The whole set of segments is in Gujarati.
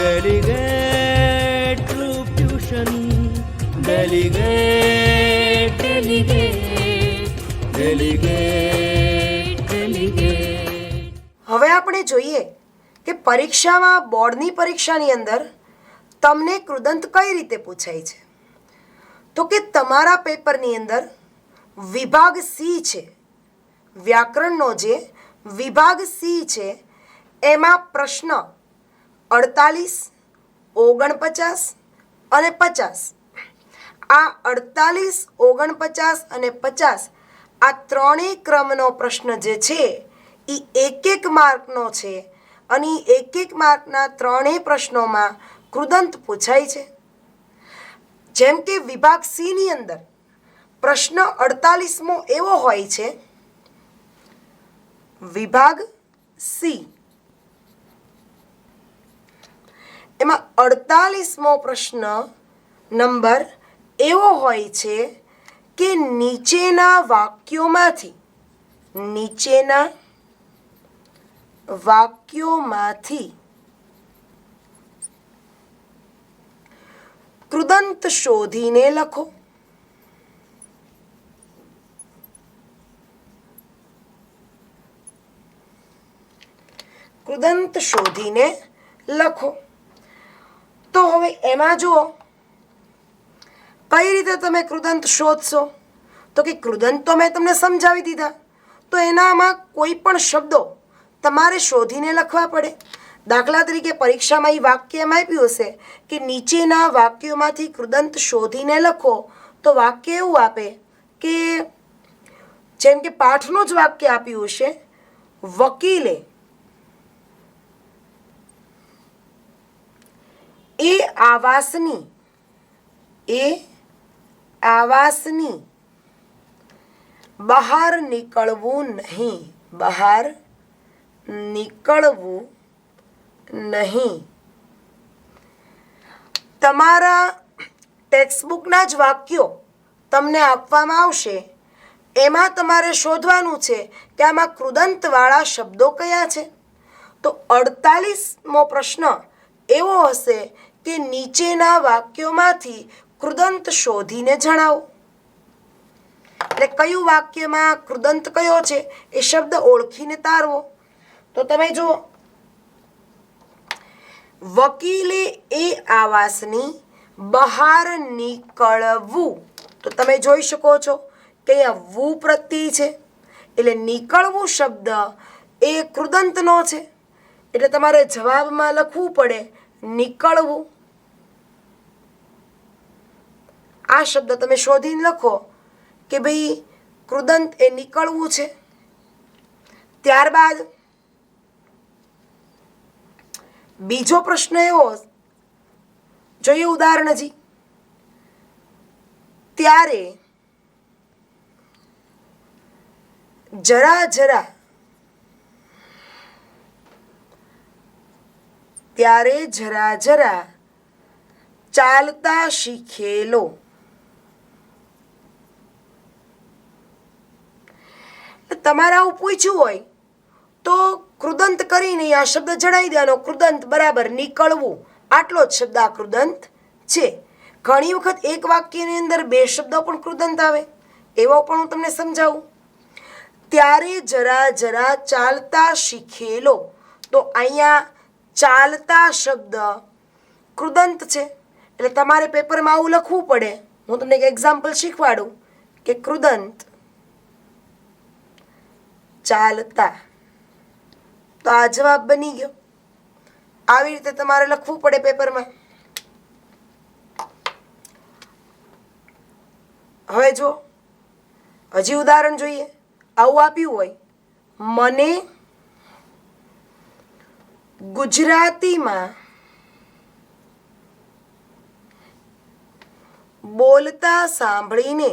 Delegate Troop Tuition. Delegate, delegate, delegate, delegate. હવે આપણે જોઈએ કે પરીક્ષામાં બોર્ડની પરીક્ષાની અંદર તમને કૃદંત કઈ રીતે પૂછાય છે. તો કે તમારા પેપરની અંદર વિભાગ સી છે, વ્યાકરણનો જે વિભાગ સી છે એમાં પ્રશ્ન 48, 49 અને 50, આ 48, 49 અને 50 આ ત્રણેય ક્રમનો પ્રશ્ન જે છે એ એક માર્કનો છે અને એક માર્કના ત્રણેય પ્રશ્નોમાં કૃદંત પૂછાય છે. જેમ કે વિભાગ સીની અંદર પ્રશ્ન 48મો એવો હોય છે, વિભાગ સી એમાં 48મો પ્રશ્ન નંબર એવો હોય છે કે નીચેના વાક્યોમાંથી કૃદંત શોધીને લખો. કૃદંત શોધીને લખો. તો હવે એમાં જુઓ કઈ રીતે તમે કૃદંત શોધશો. તો કે કૃદંત તો મેં તમને સમજાવી દીધા, તો એનામાં કોઈ પણ શબ્દો તમારે શોધીને લખવા પડે. દાખલા તરીકે પરીક્ષામાં એ વાક્ય એમ આપ્યું હશે કે નીચેના વાક્યોમાંથી કૃદંત શોધીને લખો, તો વાક્ય એવું આપે કે જેમ કે પાઠનું જ વાક્ય આપ્યું હશે, વકીલે એ આવાસની બહાર નીકળવું નહીં. તમારા ટેક્સ્ટબુકના જ વાક્યો તમને આપવામાં આવશે, એમાં તમારે શોધવાનું છે કે આમાં કૃદંતવાળા શબ્દો કયા છે. તો 48મો પ્રશ્ન એવો હશે કે નીચેના વાક્યોમાંથી કૃદંત શોધીને જણાવો. એટલે કયું વાક્યમાં કૃદંત કયો છે એ શબ્દ ઓળખીને તારવો. તો તમે જુઓ, વકીલે એ આવાસની બહાર નીકળવું, તો તમે જોઈ શકો છો કે અહીંયા વુ પ્રત્યય છે, એટલે નીકળવું શબ્દ એ કૃદંતનો છે. એટલે તમારે જવાબમાં લખવું પડે નીકળવું. આ શબ્દ તમે શોધીને લખો કે ભાઈ કૃદંત એ નીકળવું છે. ત્યારબાદ બીજો પ્રશ્ન એવો, જોઈએ ઉદાહરણ હજી. ત્યારે જરા જરા ચાલતા શીખેલો. તમારે આવું પૂછ્યું હોય તો કૃદંત કરીને આ શબ્દ જણાવી દેવાનો, કૃદંત બરાબર નીકળવું, આટલો જ શબ્દ આ કૃદંત છે. ઘણી વખત એક વાક્યની અંદર બે શબ્દો પણ કૃદંત આવે, એવો પણ હું તમને સમજાવું. ત્યારે જરા જરા ચાલતા શીખેલો, તો અહીંયા ચાલતા શબ્દ કૃદંત છે. એટલે તમારે પેપરમાં આવું લખવું પડે. હું તમને એક એક્ઝામ્પલ શીખવાડું કે કૃદંત ચાલતા, તો આ જવાબ બની ગયો. આવી રીતે તમારે લખવું પડે પેપરમાં. હવે જો હજી ઉદાહરણ જોઈએ. આવું આપ્યું હોય, મને ગુજરાતીમાં બોલતા સાંભળીને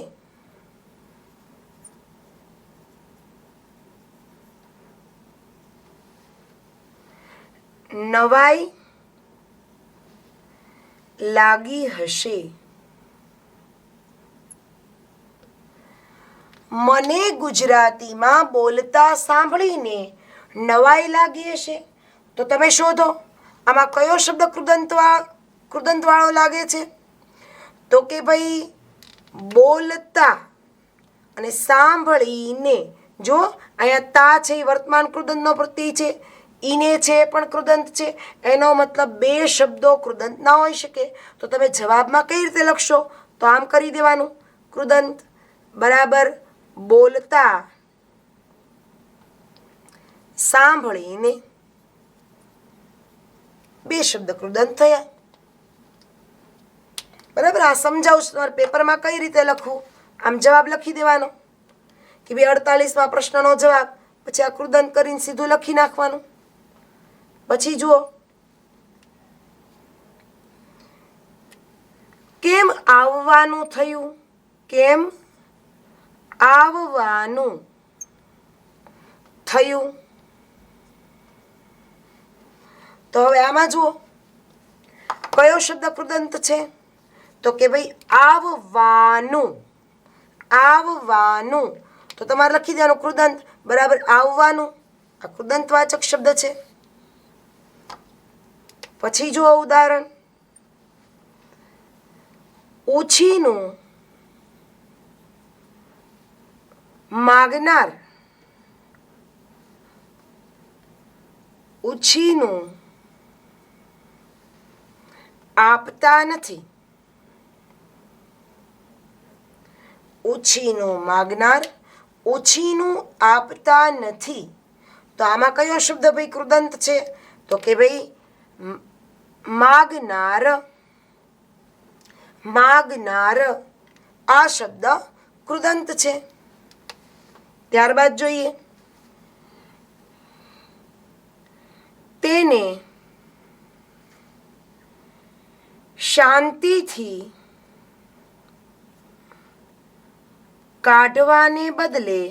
નવાઈ લાગી હશે. મને ગુજરાતીમાં બોલતા સાંભળીને નવાઈ લાગી હશે. તો તમે શોધો આમાં કયો શબ્દ કૃદંતવાળો લાગે છે? તો કે ભાઈ બોલતા અને સાંભળીને. જો અહીંયા તા છે એ વર્તમાન કૃદંતનો પ્રત્યય છે, ઈને છે એ પણ કૃદંત છે. એનો મતલબ બે શબ્દો કૃદંત ના હોઈ શકે. તો તમે જવાબમાં કઈ રીતે લખશો? તો આમ કરી દેવાનું, કૃદંત બરાબર બોલતા સાંભળીને. બે શબ્દ કૃદંત થયા. બરાબર, આ સમજાવું છું તમારે પેપરમાં કઈ રીતે લખવું. આમ જવાબ લખી દેવાનો કે ભાઈ 48માં પ્રશ્નનો જવાબ, પછી આ કૃદંત કરીને સીધું લખી નાખવાનું. પછી જુઓ કેમ આવવાનું થયું, કેમ આવવાનું થયું. તો હવે આમાં જુઓ કયો શબ્દ કૃદંત છે? તો કે ભાઈ આવવાનું. આવવાનું તો તમારે લખી દેવાનું કૃદંત બરાબર આવવાનું. આ કૃદંતવાચક શબ્દ છે. પછી જુઓ ઉદાહરણ, ઉછીનું માગનાર, ઉછીનું આપતા નથી. ઉછીનું માગનાર, ઉછીનું આપતા નથી. તો આમાં કયો શબ્દ ભાઈ કૃદંત છે? તો કે ભાઈ માગનાર. માગનાર આ શબ્દ કૃદંત છે. ત્યારબાદ જોઈએ, તેને શાંતિથી કાઢવાને બદલે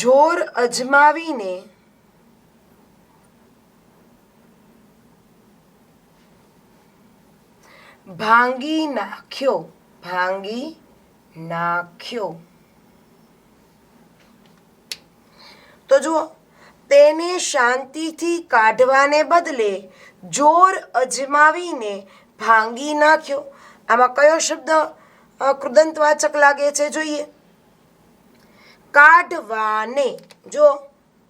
જોર અજમાવીને ભાંગી નાખ્યો. ભાંગી નાખ્યો. તો જુઓ, તેને શાંતિથી કાઢવાને બદલે જોર અજમાવીને ભાંગી નાખ્યો. આમાં કયો શબ્દ કૃદંતવાચક લાગે છે? જોઈએ, કાઢવાને. જો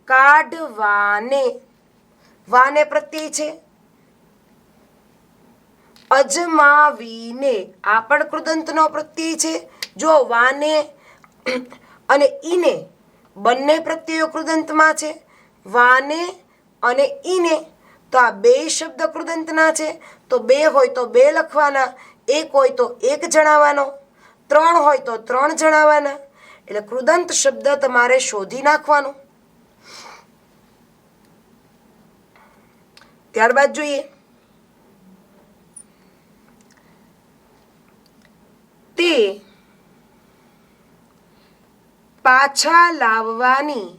કાઢવાને, વાને પ્રત્યય છે. અજમાવીને આ પણ કૃદંતનો પ્રત્યય છે. જો વાને અને ઈને બંને પ્રત્યયો કૃદંતમાં છે. વાને અને ઈને તો આ બે શબ્દ કૃદંતના છે. તો બે હોય તો બે લખવાના, એક હોય તો એક જણાવવાનો, ત્રણ હોય તો ત્રણ જણાવવાના. એટલે કૃદંત શબ્દ તમારે શોધી નાખવાનો. ત્યારબાદ જોઈએ, તે પાછા લાવવાની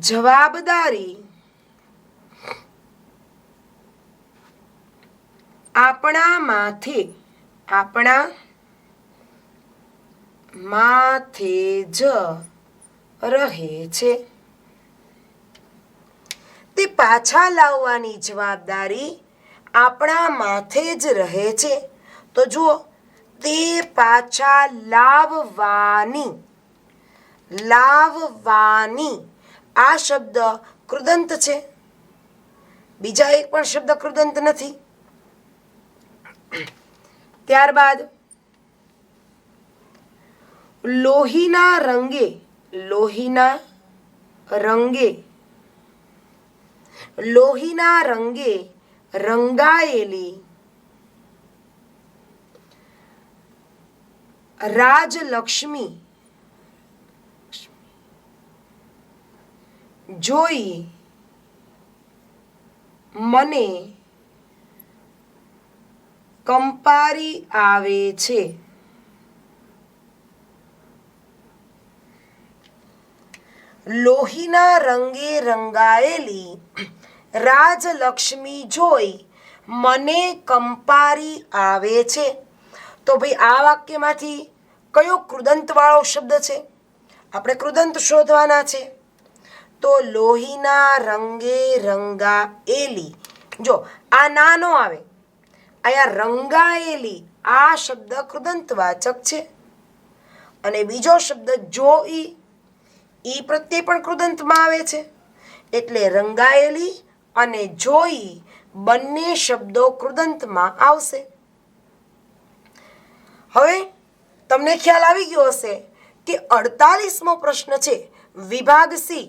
જવાબદારી આપણા માથે જ રહે છે. તે પાછા લાવવાની જવાબદારી આપણા માથે જ રહે છે. તો જુઓ, તે પાછા લાવવાની આ શબ્દ કૃદંત છે. બીજા એક પણ શબ્દ કૃદંત નથી. ત્યારબાદ લોહીના રંગે રંગાયેલી રાજલક્ષ્મી જોઈ મને કંપારી આવે છે. લોહીના રંગે રંગાયેલી રાજલક્ષ્મી જોઈ મને કંપારી આવે છે. તો ભાઈ આ વાક્યમાંથી કયો કૃદંતવાળો શબ્દ છે? આપણે કૃદંત શોધવાના છે. તો લોહીના રંગે રંગાયેલી. જો આ નાનો આવે, અહીંયા રંગાયેલી આ શબ્દ કૃદંતવાચક છે. અને બીજો શબ્દ જોઈ, ઈ પ્રત્યે પણ કૃદંતમાં આવે છે. એટલે રંગાયેલી અને જોઈ બંને શબ્દો કૃદંતમાં આવશે. હવે તમને ખ્યાલ આવી ગયો હશે કે 48મો પ્રશ્ન છે, વિભાગ સી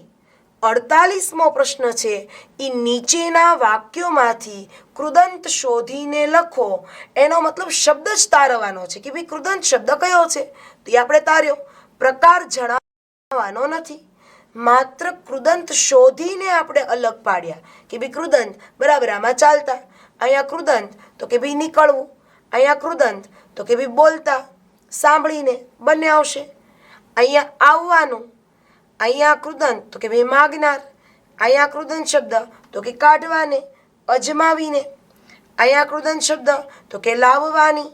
48મો પ્રશ્ન છે, એ નીચેના વાક્યોમાંથી કૃદંત શોધીને લખો. એનો મતલબ શબ્દ જ તારવાનો છે કે ભાઈ કૃદંત શબ્દ કયો છે, તો એ આપણે તાર્યો. પ્રકાર જણાવવાનો નથી, માત્ર કૃદંત શોધીને આપણે અલગ પાડ્યા કે ભાઈ કૃદંત બરાબર આમાં ચાલતા, અહીંયા કૃદંત તો કે ભાઈ નીકળવું, અહીંયા કૃદંત તો કે ભાઈ બોલતા, સાંભળીને બંને આવશે. અહીંયા આવવાનું, અહીંયા કૃદંત તો કે ભાઈ માગનાર, અહીંયા કૃદંત શબ્દ તો કે કાઢવાને, અજમાવીને, અહીંયા કૃદંત શબ્દ તો કે લાવવાની,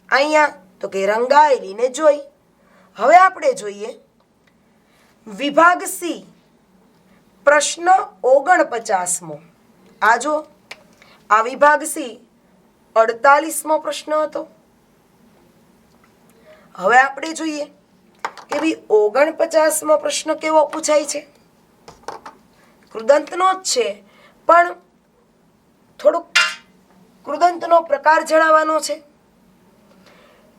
અહીંયા તો કે રંગાયેલીને જોઈ. હવે આપણે જોઈએ વિભાગ સી પ્રશ્ન 49મો. આ જો આ વિભાગ સી 48મો પ્રશ્ન હતો. હવે આપણે જોઈએ કે ભાઈ 49મો પ્રશ્ન કેવો પૂછાય છે. કૃદંતનો જ છે, પણ થોડુંક કૃદંતનો પ્રકાર જણાવવાનો છે.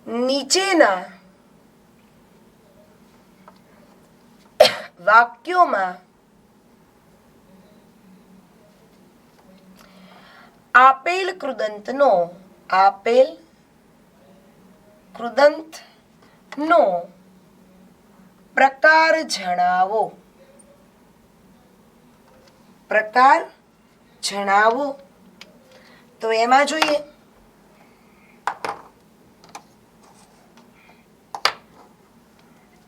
નીચેના વાક્યોમાં આપેલ કૃદંતનો પ્રકાર જણાવો. તો એમાં જોઈએ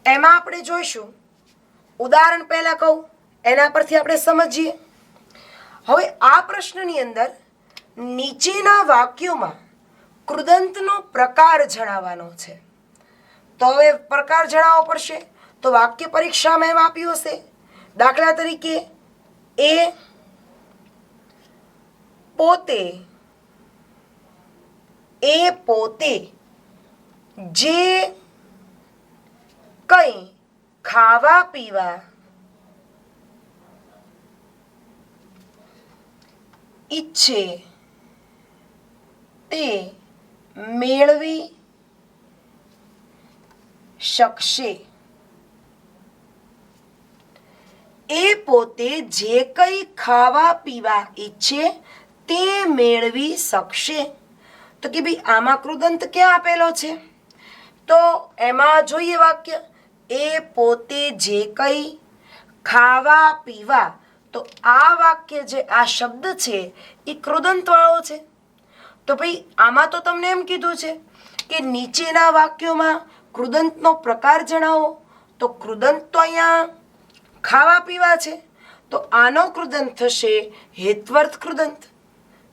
એમાં આપણે જોઈશું. ઉદાહરણ પહેલા કહું, એના પરથી આપણે સમજીએ. હવે આ પ્રશ્નની અંદર નીચેના વાક્યોમાં કૃદંતનો પ્રકાર જણાવવાનો છે. તો હવે પ્રકાર જણાવવો પડશે. તો વાક્ય પરીક્ષામાં એમ આપ્યું હશે, દાખલા તરીકે એ પોતે જે કંઈ ખાવા પીવા ઈચ્છે તે મેળવી શકશે. એ પોતે જે કંઈ ખાવા પીવા ઈચ્છે તે મેળવી શકશે. તો કે ભાઈ આમાં કૃદંત ક્યાં આપેલો છે? તો એમાં જોઈએ વાક્ય એ પોતે જે કંઈ ખાવા પીવા. તો આ વાક્ય જે આ શબ્દ છે એ કૃદંતવાળો છે. તો ભાઈ આમાં તો તમને એમ કીધું છે કે નીચેના વાક્યોમાં કૃદંતનો પ્રકાર જણાવો. તો કૃદંત તો અહીંયા ખાવા પીવા છે, તો આનો કૃદંત થશે હેત્વર્થ કૃદંત.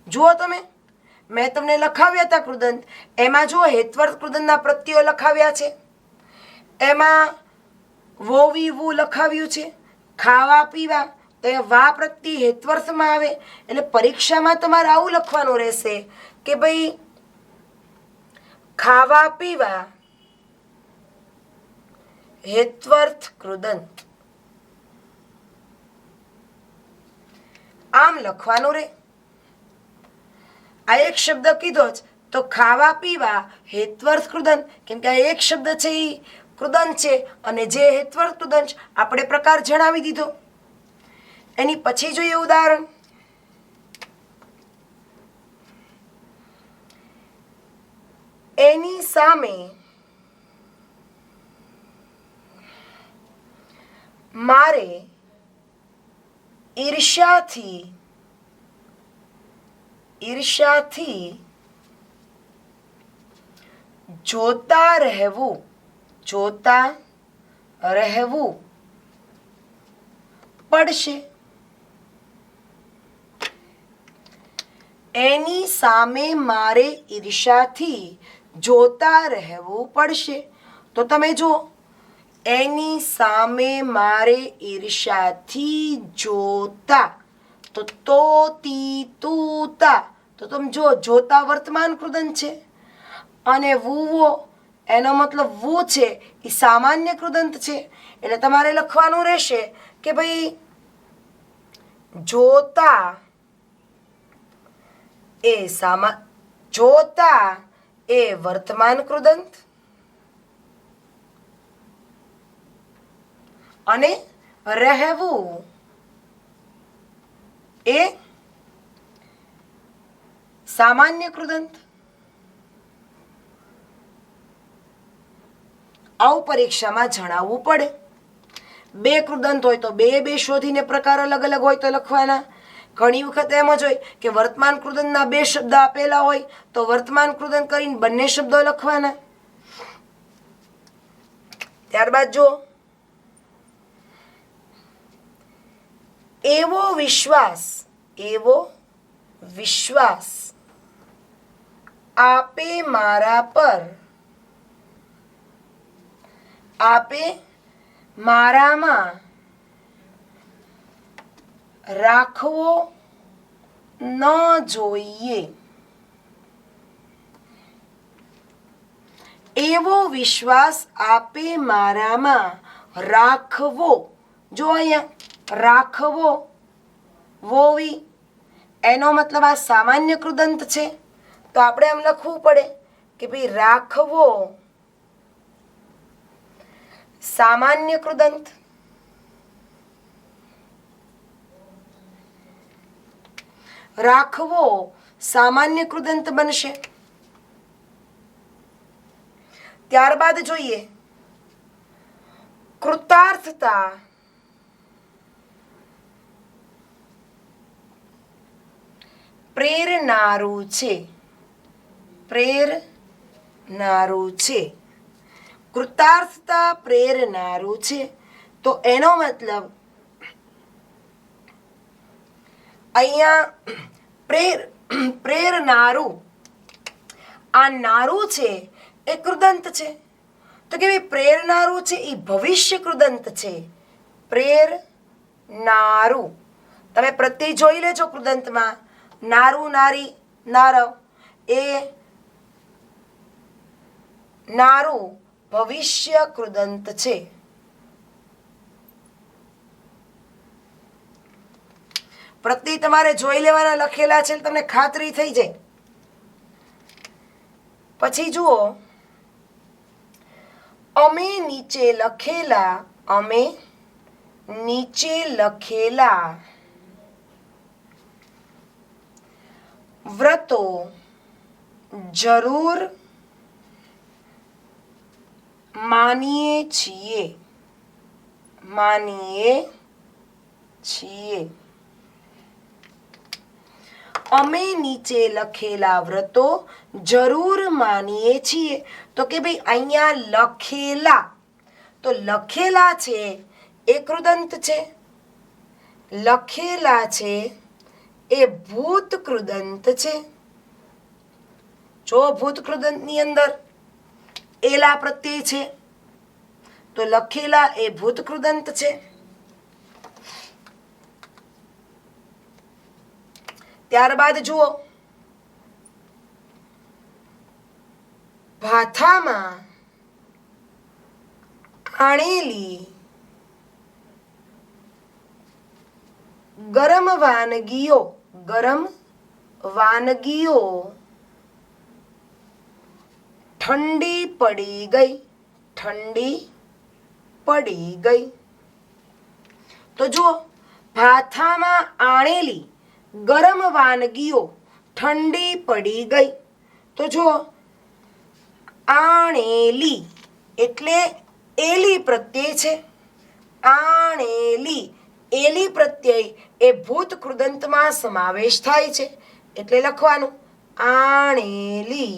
જુઓ તમે, મેં તમને લખાવ્યા હતા કૃદંત, એમાં જુઓ હેત્વર્થ કૃદંતના પ્રત્યયો લખાવ્યા છે. એમાં વોવી વુ લખાવ્યું છે. ખાવા પીવા તો એ વા પ્રત્યય હેત્વર્થમાં આવે. એટલે પરીક્ષામાં તમારે આવું લખવાનું રહેશે કે ભાઈ ખાવા પીવા હેત્વર્થ કૃદંત, આમ લખવાનું રે. આ એક શબ્દ કીધો જ તો ખાવા પીવા હેત્વર્થ કૃદંત, કેમ કે આ એક શબ્દ છે એ કૃદંત છે અને જે હેત્વર્થ કૃદંત આપણે પ્રકાર જણાવી દીધો. એની પછી જોઈએ ઉદાહરણ. એની સામે મારે ઈર્ષ્યાથી જોતા રહેવું પડશે. એની સામે મારે ઈર્ષ્યાથી જોતા રહેવું પડશે. તો તો તમે જુઓ, એની સામે મારે ઈર્ષાથી જોતા, તો તી તુતા, તો તમે જુઓ જોતા વર્તમાન કૃદંત છે, અને વુવો એનો મતલબ વુ છે એ સામાન્ય કૃદંત છે. એટલે તમારે લખવાનું રહેશે કે ભાઈ જોતા જોતા એ વર્તમાન કૃદંત અને રહેવું એ સામાન્ય કૃદંત. આવું પરીક્ષામાં જણાવવું પડે. બે કૃદંત હોય તો બે શોધીને પ્રકાર અલગ અલગ હોય તો લખવાના. ઘણી વખત એમ જ હોય કે વર્તમાન કૃદંતના બે શબ્દ આપેલા હોય તો વર્તમાન કૃદંત કરીને બંને શબ્દો લખવાના. ત્યારબાદ જો એવો વિશ્વાસ આપે મારામાં રાખવો ન જોઈએ. એવો વિશ્વાસ આપે મારામાં રાખવો. જો અહીંયા રાખવો વોવી એનો મતલબ આ સામાન્ય કૃદંત છે, તો આપણે એમ લખવું પડે કે ભાઈ રાખવો સામાન્ય કૃદંત. રાખવો સામાન્ય કૃદંત બનશે. ત્યારબાદ જોઈએ કૃતાર્થતા. પ્રેરનારું છે. કૃતાર્થતા પ્રેરનારું છે, તો એનો મતલબ અહીંયા પ્રેરનારું, આ નારું છે એ કૃદંત છે, તો કે ભાઈ પ્રેરનારું છે એ ભવિષ્ય કૃદંત છે. પ્રેરનારું તમે પ્રત્યય જોઈ લેજો કૃદંતમાં. નારું નારી નારવ એ નારું ભવિષ્ય કૃદંત છે. પ્રત્યય તમારે જોઈ લેવાના લખેલા છે, તમને ખાતરી થઈ જાય. પછી જુઓ અમે નીચે લખેલા વ્રતો જરૂર માનીએ છીએ. અમે નીચે લખેલા વ્રતો જરૂર માનીએ છીએ. તો કે ભાઈ અહીંયા લખેલા, તો લખેલા છે એ કૃદંત છે. લખેલા છે એ ભૂત કૃદંત છે. જો ભૂત કૃદંતની અંદર એલા પ્રત્યય છે તો લખેલા એ ભૂત કૃદંત છે. ત્યારબાદ જુઓ ભાથામાં આણેલી ગરમ વાનગીઓ ઠંડી પડી ગઈ. તો જુઓ ભાથામાં આણેલી ગરમ વાનગીઓ ઠંડી પડી ગઈ. તો જુઓ આણેલી એટલે એલી પ્રત્યય છે. આણેલી એલી પ્રત્યય એ ભૂત કૃદંતમાં સમાવેશ થાય છે, એટલે લખવાનું આણેલી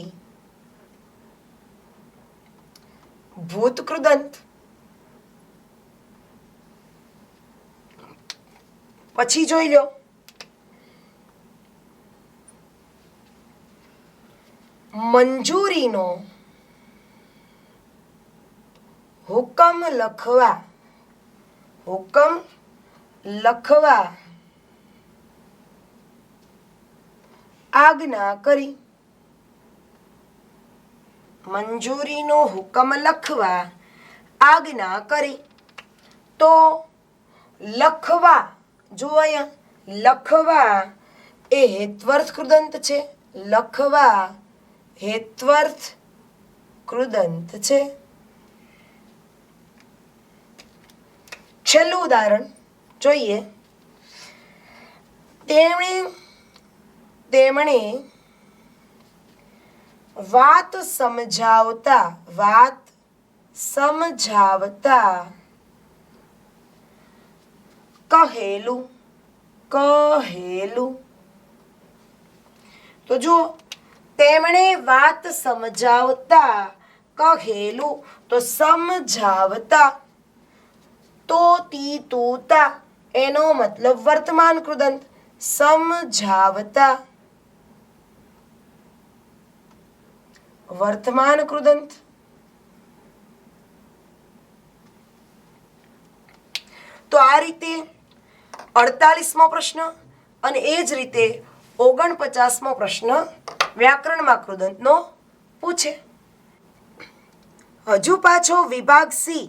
ભૂત કૃદંત. પછી જોઈ લો મંજૂરીનો હુકમ લખવા, હુકમ લખવા આજ્ઞા કરી. મંજૂરીનો હુકમ લખવા આજ્ઞા કરી. તો લખવા, જુઓ અહીંયા, લખવા એ હેત્વર્થ કૃદંત છે. લખવા હેત્વર્થ કૃદંત છે. છેલ્લું ઉદાહરણ જોઈએ. તેમણે વાત સમજાવતા કહેલું. તો જુઓ, તેમણે વાત સમજાવતા કહેલું. તો સમજાવતા, તો તી તું તા એનો મતલબ વર્તમાન કૃદંત. સમજાવતા વર્તમાન કૃદંત. તો આ રીતે 48મો પ્રશ્ન અને એ જ રીતે 49મો પ્રશ્ન વ્યાકરણમાં કૃદંતનો પૂછે. હજુ પાછો વિભાગ સી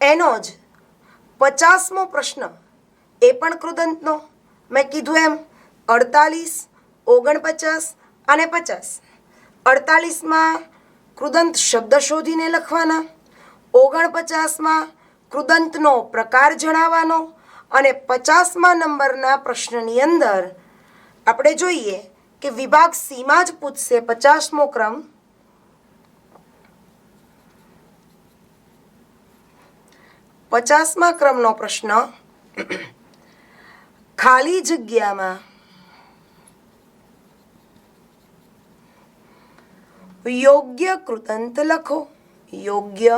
એનો જ 50મો પ્રશ્ન એ પણ કૃદંતનો. મેં કીધું એમ 48, 49 અને 50. 48માં કૃદંત શબ્દ શોધીને લખવાના, 49માં કૃદંતનો પ્રકાર જણાવવાનો અને 50મા નંબરના પ્રશ્નની અંદર આપણે જોઈએ કે વિભાગ સીમાં જ પૂછશે 50મો ક્રમ. 50મા ક્રમનો પ્રશ્ન, ખાલી જગ્યામાં યોગ્ય કૃદંત લખો. યોગ્ય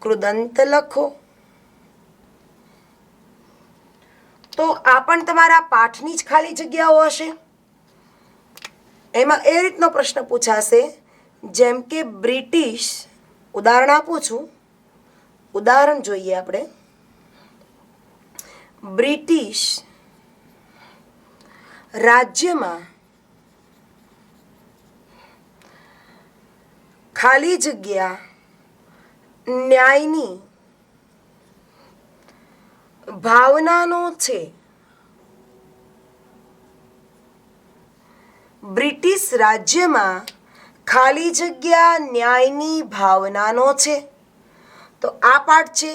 કૃદંત લખો. તો આ પણ તમારા પાઠની જ ખાલી જગ્યાઓ હશે. એમાં એ રીતનો પ્રશ્ન પૂછાશે જેમ કે બ્રિટિશ, ઉદાહરણ આપું છું, ઉદાહરણ જોઈએ આપણે. બ્રિટિશ રાજ્યમાં ખાલી જગ્યા ન્યાયની ભાવનાનો છે. બ્રિટિશ રાજ્યમાં ખાલી જગ્યા ન્યાયની ભાવનાનો છે. તો આ પાઠ છે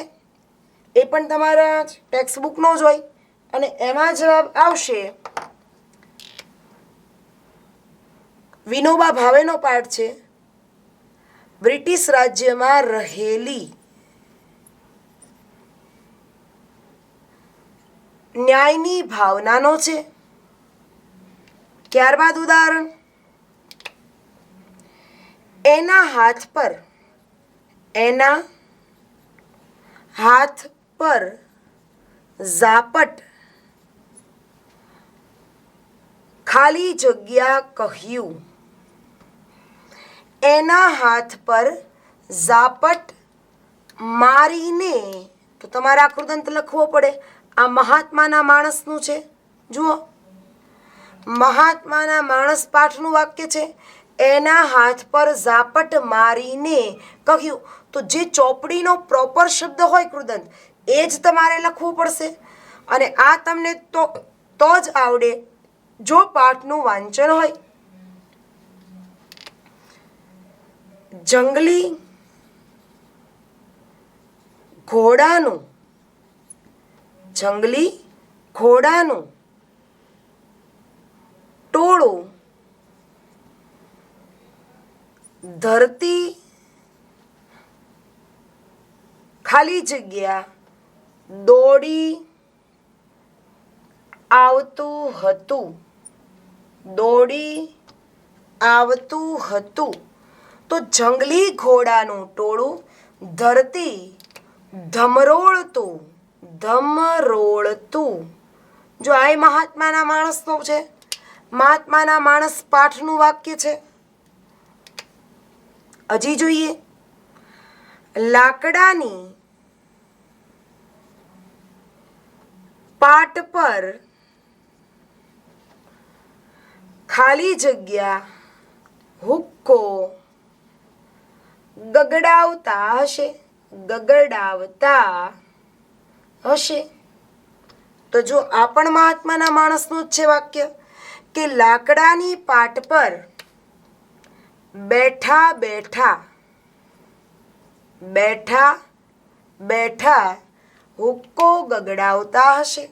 એ પણ તમારા ટેક્સ્ટબુકનો જ હોય અને એમાં જવાબ આવશે વિનોબા ભાવેનો પાઠ છે. બ્રિટિશ રાજ્યમાં રહેલી ન્યાયની ભાવનાનો છે. ત્યારબાદ ઉદાહરણ, એના હાથ પર ઝાપટ ખાલી જગ્યા કહ્યું. એના હાથ પર ઝાપટ મારીને. તો તમારે આ કૃદંત લખવો પડે. આ મહાત્માના માણસનું છે. જુઓ, મહાત્માના માણસ પાઠનું વાક્ય છે. એના હાથ પર ઝાપટ મારીને કહ્યું. તો જે ચોપડીનો પ્રોપર શબ્દ હોય કૃદંત એ જ તમારે લખવું પડશે અને આ તમને તો જ આવડે જો પાઠનું વાંચન હોય. જંગલી ઘોડાનું ટોળું ધરતી ખાલી જગ્યા દોડી આવતું હતું. તો જંગલી ઘોડાનું ટોળું ધરતી ધમરોળતું. જો આ મહાત્માના માણસનું છે. મહાત્માના માણસ પાઠનું વાક્ય છે. હજી જોઈએ, લાકડાની પાટ પર ખાલી જગ્યા હુક્કો ગગડાવતા હશે. તો જો આ પણ મહાત્માના માણસનું જ છે વાક્ય કે લાકડાની પાટ પર બેઠા બેઠા હુક્કો ગગડાવતા હશે.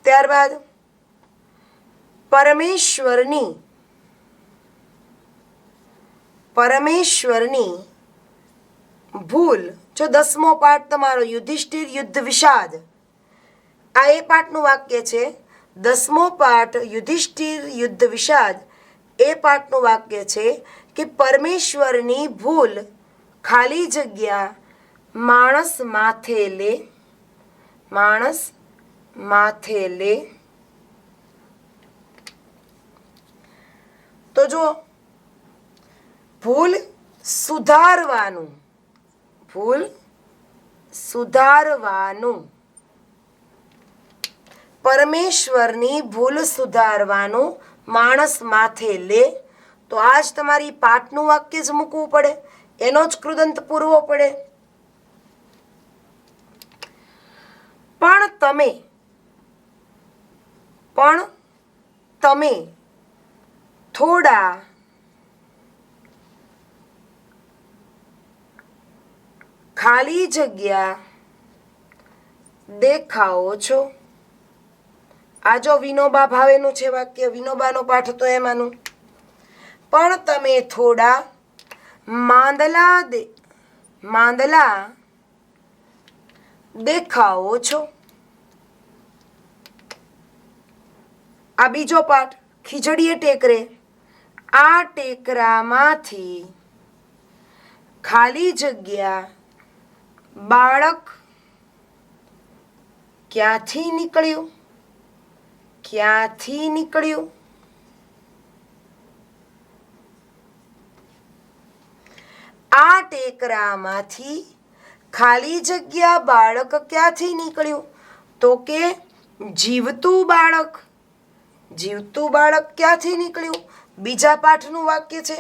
ત્યારબાદ પરમેશ્વરની ભૂલ. જો 10મો પાઠ તમારો યુધિષ્ઠિર યુદ્ધ વિષાદ, આ એ પાઠનું વાક્ય છે. 10મો પાઠ યુધિષ્ઠિર યુદ્ધ વિષાદ એ પાઠનું વાક્ય છે કે પરમેશ્વરની ભૂલ ખાલી જગ્યા માણસ માથે લે. તો જો ભૂલ સુધારવાનું, પરમેશ્વરની ભૂલ સુધારવાનું માણસ માથે લે. તો આજ તમારી પાઠનું વાક્ય જ મૂકવું પડે, એનો જ કૃદંત પૂરવો પડે. પણ તમે થોડા ખાલી જગ્યા દેખાઓ છો. આ જો વિનોબા ભાવેનું છે વાક્ય, વિનોબાનો પાઠ તો એમાંનું. પણ તમે થોડા માંદલા દેખાઓ છો. આ બીજો પાઠ ખીજડીએ ટેકરે. આ ટેકરામાંથી ખાલી જગ્યા બાળક ક્યાંથી નીકળ્યું? આ ટેકરામાંથી ખાલી જગ્યા બાળક ક્યાંથી નીકળ્યું? તો કે જીવતું બાળક ક્યાંથી નીકળ્યું? બીજા પાઠનું વાક્ય છે.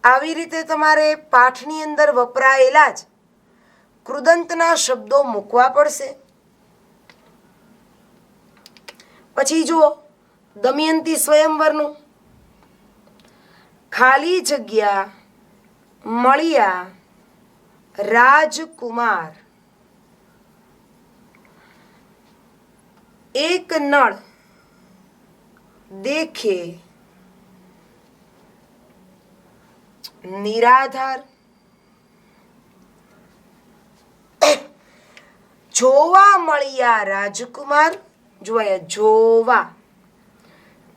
આવી રીતે તમારે પાઠની અંદર વપરાયેલા જ કૃદંતના શબ્દો મૂકવા પડશે. પછી જુઓ દમયંતી સ્વયંવરનું. ખાલી જગ્યા મળ્યા રાજકુમાર, એક નળ દેખે નિરાધાર. જોવા મળ્યા રાજકુમાર.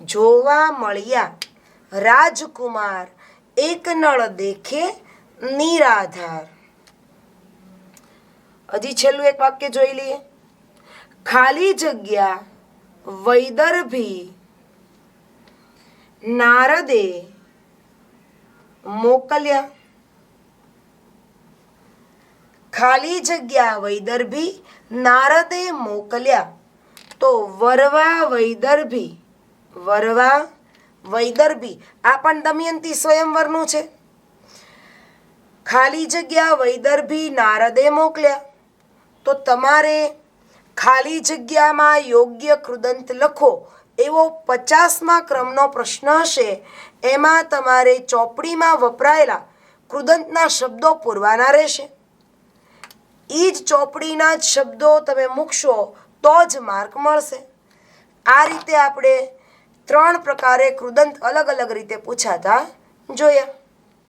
જોવા મળ્યા રાજકુમાર, એક નળ દેખે નિરાધાર. હજી છેલ્લું એક વાક્ય જોઈ લઈએ. ખાલી જગ્યા વૈદર્ભી નારદે મોકલ્યા. ખાલી જગ્યા વૈદર્ભી નારદે મોકલ્યા. તો વરવા વૈદર્ભી આ પણ દમયંતી સ્વયંવરનું છે. ખાલી જગ્યા વૈદર્ભી નારદે મોકલ્યા. તો તમારે ખાલી જગ્યામાં યોગ્ય કૃદંત લખો એવો 50મા ક્રમનો પ્રશ્ન હશે. એમાં તમારે ચોપડીમાં વપરાયેલા કૃદંતના શબ્દો પૂરવાના રહેશે. એ જ ચોપડીના જ શબ્દો તમે મૂકશો તો જ માર્ક મળશે. આ રીતે આપણે 3 પ્રકારે કૃદંત અલગ અલગ રીતે પૂછાતા જોયા.